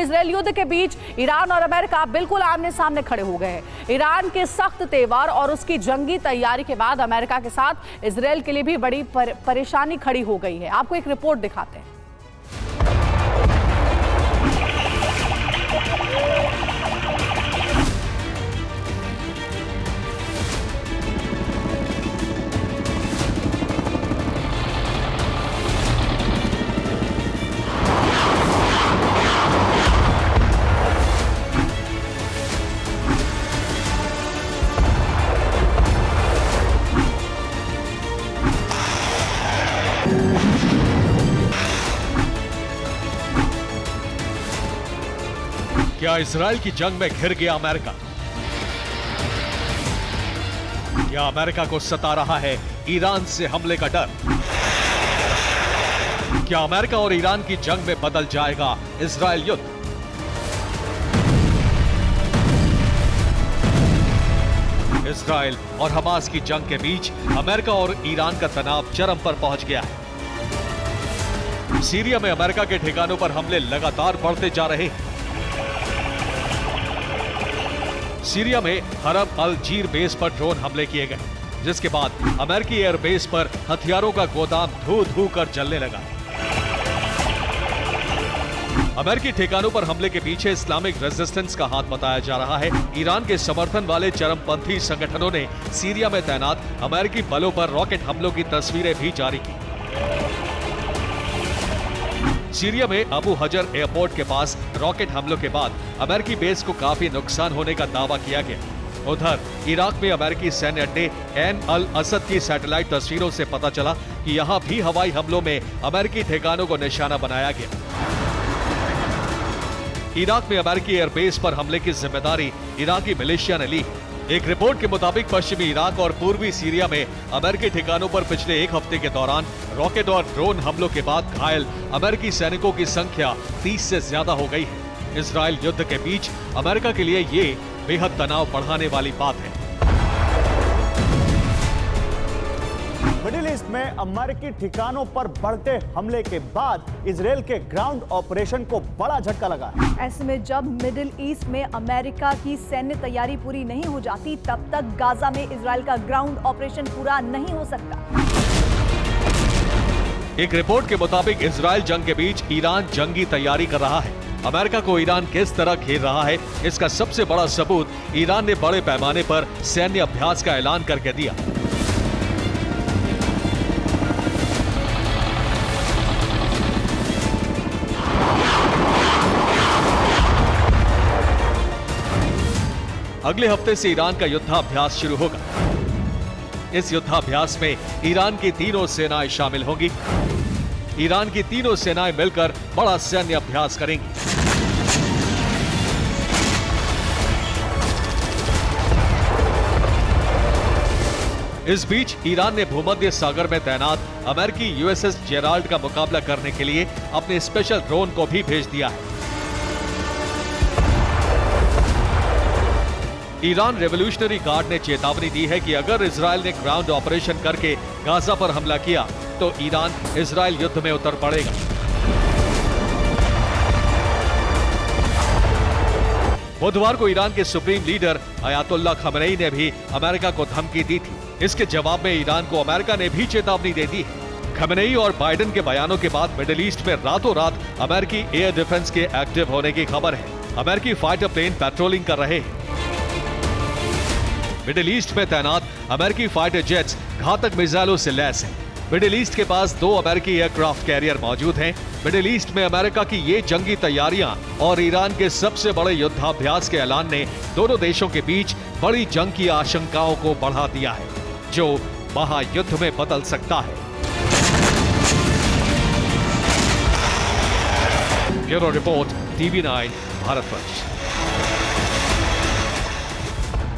Israel युद्ध के बीच Iran और अमेरिका बिल्कुल आमने सामने खड़े हो गए हैं। ईरान के सख्त तेवर और उसकी जंगी तैयारी के बाद अमेरिका के साथ इसराइल के लिए भी बड़ी परेशानी खड़ी हो गई है। आपको एक रिपोर्ट दिखाते हैं। क्या इजराइल की जंग में घिर गया अमेरिका? क्या अमेरिका को सता रहा है ईरान से हमले का डर? क्या अमेरिका और ईरान की जंग में बदल जाएगा इजराइल युद्ध? इजराइल और हमास की जंग के बीच अमेरिका और ईरान का तनाव चरम पर पहुंच गया है। सीरिया में अमेरिका के ठिकानों पर हमले लगातार बढ़ते जा रहे हैं। सीरिया में हरब अल जीर बेस पर ड्रोन हमले किए गए, जिसके बाद अमेरिकी एयरबेस पर हथियारों का गोदाम धू कर जलने लगा। अमेरिकी ठिकानों पर हमले के पीछे इस्लामिक रेजिस्टेंस का हाथ बताया जा रहा है। ईरान के समर्थन वाले चरमपंथी संगठनों ने सीरिया में तैनात अमेरिकी बलों पर रॉकेट हमलों की तस्वीरें भी जारी की। सीरिया में अबू हजर एयरपोर्ट के पास रॉकेट हमलों के बाद अमेरिकी बेस को काफी नुकसान होने का दावा किया गया। उधर इराक में अमेरिकी सैन्य अड्डे एन अल असद की सैटेलाइट तस्वीरों से पता चला कि यहां भी हवाई हमलों में अमेरिकी ठिकानों को निशाना बनाया गया। इराक में अमेरिकी एयरबेस पर हमले की जिम्मेदारी इराकी मिलिशिया ने ली। एक रिपोर्ट के मुताबिक पश्चिमी इराक और पूर्वी सीरिया में अमेरिकी ठिकानों पर पिछले एक हफ्ते के दौरान रॉकेट और ड्रोन हमलों के बाद घायल अमेरिकी सैनिकों की संख्या 30 से ज्यादा हो गई है। इजराइल युद्ध के बीच अमेरिका के लिए ये बेहद तनाव बढ़ाने वाली बात है। मिडिल ईस्ट में अमेरिकी ठिकानों पर बढ़ते हमले के बाद इजराइल के ग्राउंड ऑपरेशन को बड़ा झटका लगा है। ऐसे में जब मिडिल ईस्ट में अमेरिका की सैन्य तैयारी पूरी नहीं हो जाती, तब तक गाजा में इजराइल का ग्राउंड ऑपरेशन पूरा नहीं हो सकता। एक रिपोर्ट के मुताबिक इजराइल जंग के बीच ईरान जंगी तैयारी कर रहा है। अमेरिका को ईरान किस तरह घेर रहा है, इसका सबसे बड़ा सबूत ईरान ने बड़े पैमाने पर सैन्य अभ्यास का ऐलान करके दिया। अगले हफ्ते से ईरान का युद्धाभ्यास शुरू होगा। इस युद्धाभ्यास में ईरान की तीनों सेनाएं शामिल होंगी। ईरान की तीनों सेनाएं मिलकर बड़ा सैन्य अभ्यास करेंगी। इस बीच ईरान ने भूमध्य सागर में तैनात अमेरिकी यूएसएस जेराल्ड का मुकाबला करने के लिए अपने स्पेशल ड्रोन को भी भेज दिया है। ईरान रेवोल्यूशनरी गार्ड ने चेतावनी दी है कि अगर इजराइल ने ग्राउंड ऑपरेशन करके गाजा पर हमला किया तो ईरान इजराइल युद्ध में उतर पड़ेगा। बुधवार को ईरान के सुप्रीम लीडर अयातुल्लाह खमेनी ने भी अमेरिका को धमकी दी थी। इसके जवाब में ईरान को अमेरिका ने भी चेतावनी दे दी है। खमेनी और बाइडेन के बयानों के बाद मिडिल ईस्ट में रातों रात अमेरिकी एयर डिफेंस के एक्टिव होने की खबर है। अमेरिकी फाइटर प्लेन पेट्रोलिंग कर रहे हैं। मिडिल ईस्ट में तैनात अमेरिकी फाइटर जेट्स घातक मिसाइलों से लैस हैं। मिडिल ईस्ट के पास 2 अमेरिकी एयरक्राफ्ट कैरियर मौजूद हैं। मिडिल ईस्ट में अमेरिका की ये जंगी तैयारियां और ईरान के सबसे बड़े युद्धाभ्यास के ऐलान ने दोनों देशों के बीच बड़ी जंग की आशंकाओं को बढ़ा दिया है, जो महायुद्ध में बदल सकता है। Bureau report, TV9 Bharatvarsh.